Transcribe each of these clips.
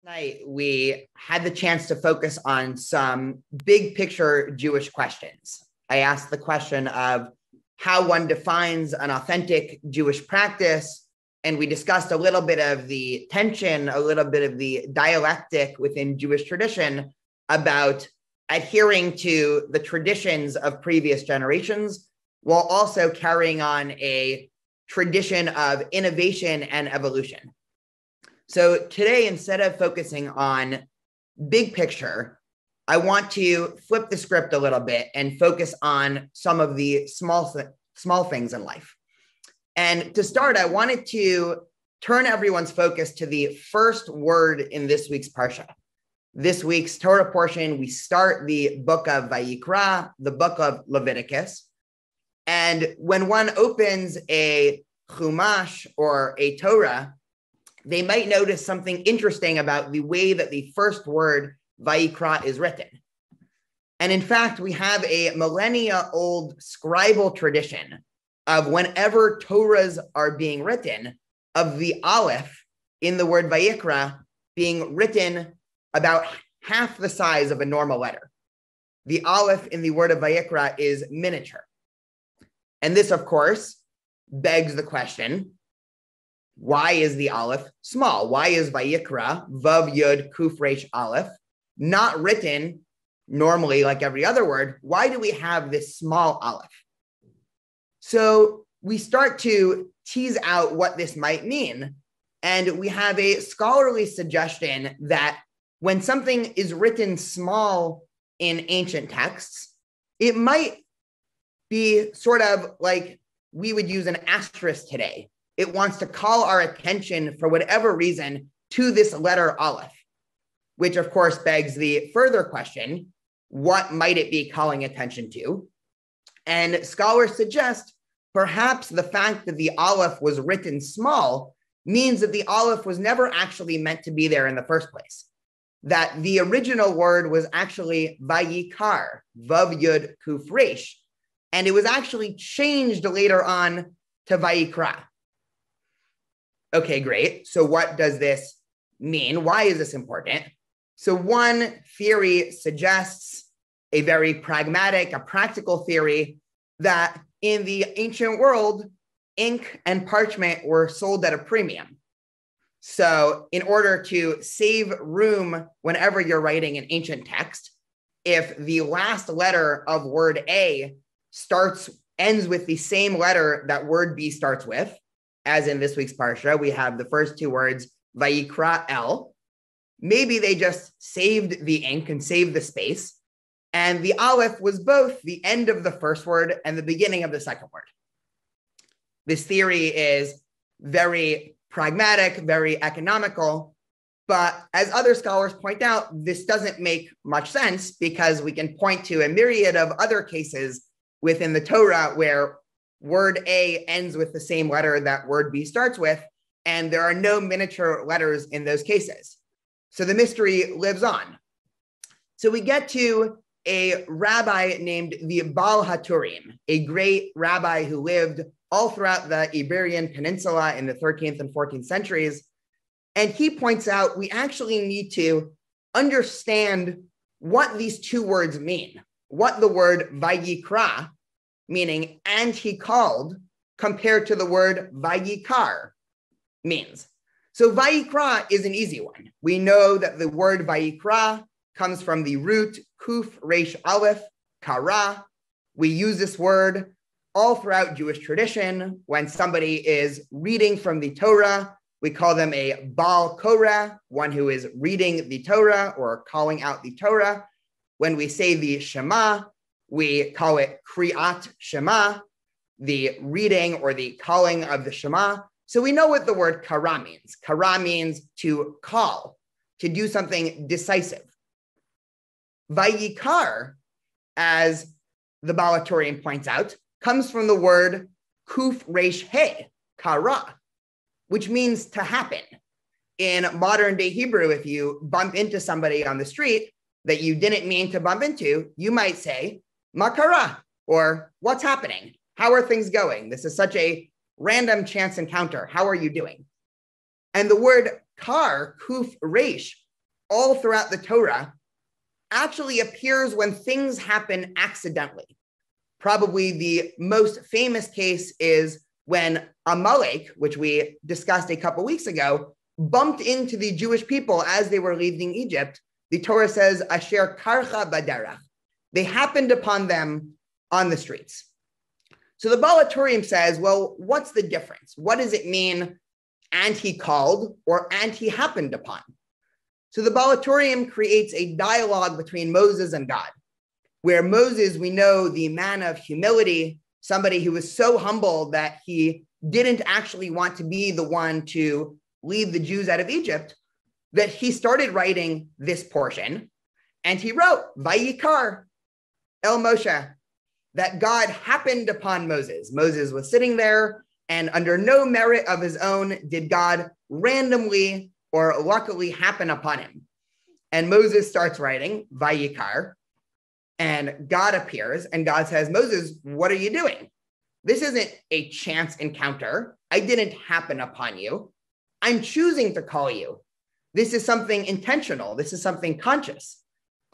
Tonight, we had the chance to focus on some big picture Jewish questions. I asked the question of how one defines an authentic Jewish practice, and we discussed a little bit of the tension, a little bit of the dialectic within Jewish tradition about adhering to the traditions of previous generations while also carrying on a tradition of innovation and evolution. So today, instead of focusing on big picture, I want to flip the script a little bit and focus on some of the small things in life. And to start, I wanted to turn everyone's focus to the first word in this week's parsha. This week's Torah portion, we start the book of Vayikra, the book of Leviticus. And when one opens a Chumash or a Torah, they might notice something interesting about the way that the first word, Vayikra, is written. And in fact, we have a millennia-old scribal tradition of whenever Torahs are being written, of the Aleph in the word Vayikra being written about half the size of a normal letter. The Aleph in the word of Vayikra is miniature. And this, of course, begs the question, why is the Aleph small? Why is Vayikra, Vav Yud Kuf Resh Aleph, not written normally like every other word? Why do we have this small Aleph? So we start to tease out what this might mean. And we have a scholarly suggestion that when something is written small in ancient texts, it might be sort of like we would use an asterisk today. It wants to call our attention for whatever reason to this letter Aleph, which of course begs the further question, what might it be calling attention to? And scholars suggest perhaps the fact that the Aleph was written small means that the Aleph was never actually meant to be there in the first place. That the original word was actually Vayikar, Vav Yud Kuf Resh, and it was actually changed later on to Vayikra. Okay, great. So what does this mean? Why is this important? So one theory suggests a very pragmatic, a practical theory that in the ancient world, ink and parchment were sold at a premium. So in order to save room whenever you're writing an ancient text, if the last letter of word A ends with the same letter that word B starts with, as in this week's parsha, we have the first two words, Vayikra El. Maybe they just saved the ink and saved the space. And the Aleph was both the end of the first word and the beginning of the second word. This theory is very pragmatic, very economical. But as other scholars point out, this doesn't make much sense because we can point to a myriad of other cases within the Torah where word A ends with the same letter that word B starts with, and there are no miniature letters in those cases. So the mystery lives on. So we get to a rabbi named the Baal HaTurim, a great rabbi who lived all throughout the Iberian Peninsula in the 13th and 14th centuries. And he points out we actually need to understand what these two words mean, what the word Vayikra, meaning and he called, compared to the word Vayikar means. So Vayikra is an easy one. We know that the word Vayikra comes from the root Kuf Resh Aleph, Kara. We use this word all throughout Jewish tradition. When somebody is reading from the Torah, we call them a Baal Korah, one who is reading the Torah or calling out the Torah. When we say the Shema, we call it Kriyat Shema, the reading or the calling of the Shema. So we know what the word Kara means. Kara means to call, to do something decisive. Vayikar, as the Baal HaTurim points out, comes from the word Kuf Resh He, Kara, which means to happen. In modern day Hebrew, if you bump into somebody on the street that you didn't mean to bump into, you might say, Makara, or what's happening? How are things going? This is such a random chance encounter. How are you doing? And the word kar, kuf resh, all throughout the Torah actually appears when things happen accidentally. Probably the most famous case is when Amalek, which we discussed a couple weeks ago, bumped into the Jewish people as they were leaving Egypt. The Torah says, Asher karcha baderach. They happened upon them on the streets. So the Baal HaTurim says, well, what's the difference? What does it mean, and he called, or and he happened upon? So the Baal HaTurim creates a dialogue between Moses and God, where Moses, we know, the man of humility, somebody who was so humble that he didn't actually want to be the one to lead the Jews out of Egypt, that he started writing this portion, and he wrote, Vayikra el Moshe, that God happened upon Moses. Moses was sitting there, and under no merit of his own did God randomly or luckily happen upon him. And Moses starts writing, Vayikra, and God appears, and God says, Moses, what are you doing? This isn't a chance encounter. I didn't happen upon you. I'm choosing to call you. This is something intentional. This is something conscious.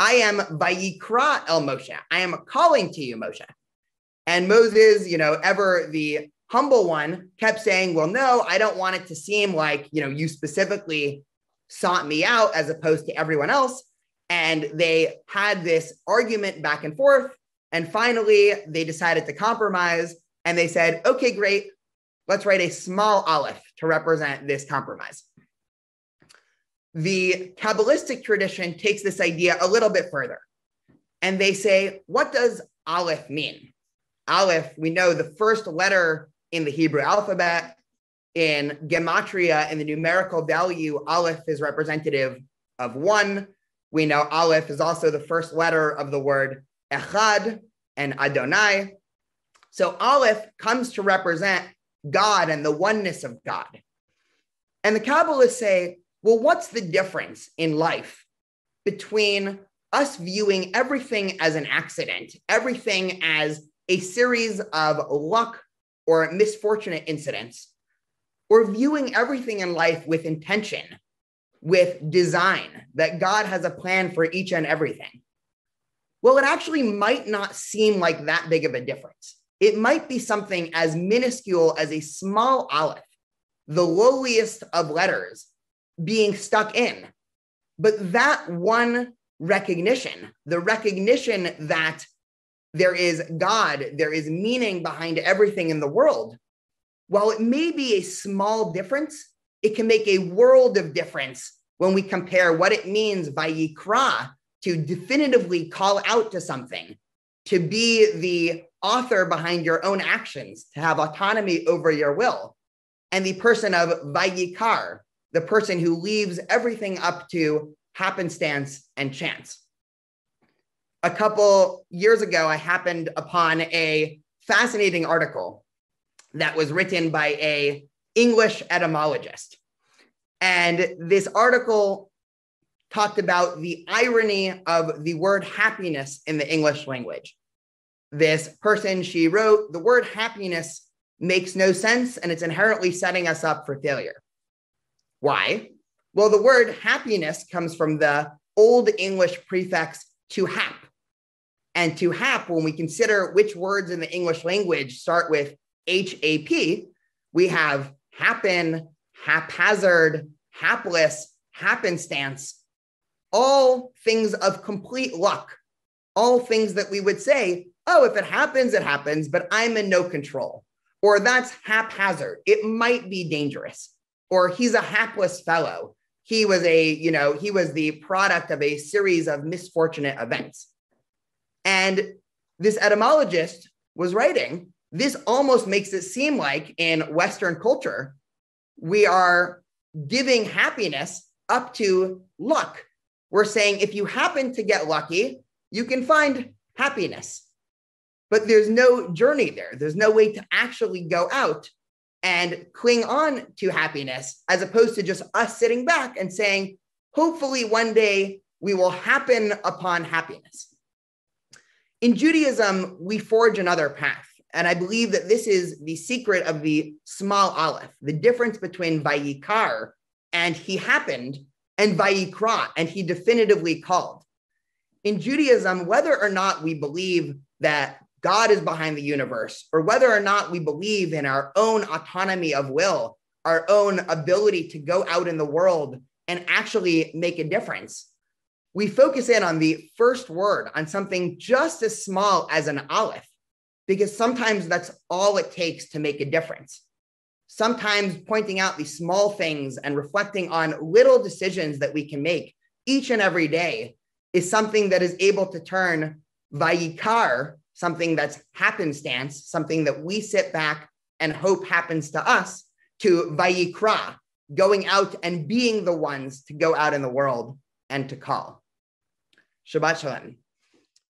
I am Vayikra el Moshe. I am calling to you, Moshe. And Moses, ever the humble one, kept saying, well, no, I don't want it to seem like, you specifically sought me out as opposed to everyone else. And they had this argument back and forth. And finally, they decided to compromise. And they said, okay, great. Let's write a small aleph to represent this compromise. The Kabbalistic tradition takes this idea a little bit further. And they say, what does aleph mean? Aleph, we know the first letter in the Hebrew alphabet. In gematria, in the numerical value, aleph is representative of 1. We know aleph is also the first letter of the word echad and Adonai. So aleph comes to represent God and the oneness of God. And the Kabbalists say, well, what's the difference in life between us viewing everything as an accident, everything as a series of luck or misfortunate incidents, or viewing everything in life with intention, with design, that God has a plan for each and everything? Well, it actually might not seem like that big of a difference. It might be something as minuscule as a small aleph, the lowliest of letters, being stuck in. But that one recognition, the recognition that there is God, there is meaning behind everything in the world, while it may be a small difference, it can make a world of difference when we compare what it means Vayikra, to definitively call out to something, to be the author behind your own actions, to have autonomy over your will, and the person of Vayikra, the person who leaves everything up to happenstance and chance. A couple years ago, I happened upon a fascinating article that was written by an English etymologist. And this article talked about the irony of the word happiness in the English language. This person, she wrote, the word happiness makes no sense, and it's inherently setting us up for failure. Why? Well, the word happiness comes from the Old English prefix to hap. And to hap, when we consider which words in the English language start with HAP, we have happen, haphazard, hapless, happenstance, all things of complete luck, all things that we would say, oh, if it happens, but I'm in no control. Or that's haphazard. It might be dangerous. Or he's a hapless fellow. He was the product of a series of misfortunate events. And this etymologist was writing, this almost makes it seem like in Western culture, we are giving happiness up to luck. We're saying if you happen to get lucky, you can find happiness. But there's no journey there. There's no way to actually go out and cling on to happiness, as opposed to just us sitting back and saying, hopefully one day we will happen upon happiness. In Judaism, we forge another path. And I believe that this is the secret of the small aleph, the difference between Vayikra and he happened, and Vayikra, and he definitively called. In Judaism, whether or not we believe that God is behind the universe, or whether or not we believe in our own autonomy of will, our own ability to go out in the world and actually make a difference, we focus in on the first word, on something just as small as an aleph, because sometimes that's all it takes to make a difference. Sometimes pointing out these small things and reflecting on little decisions that we can make each and every day is something that is able to turn Vayikra, something that's happenstance, something that we sit back and hope happens to us, to Vayikra, going out and being the ones to go out in the world and to call. Shabbat Shalom.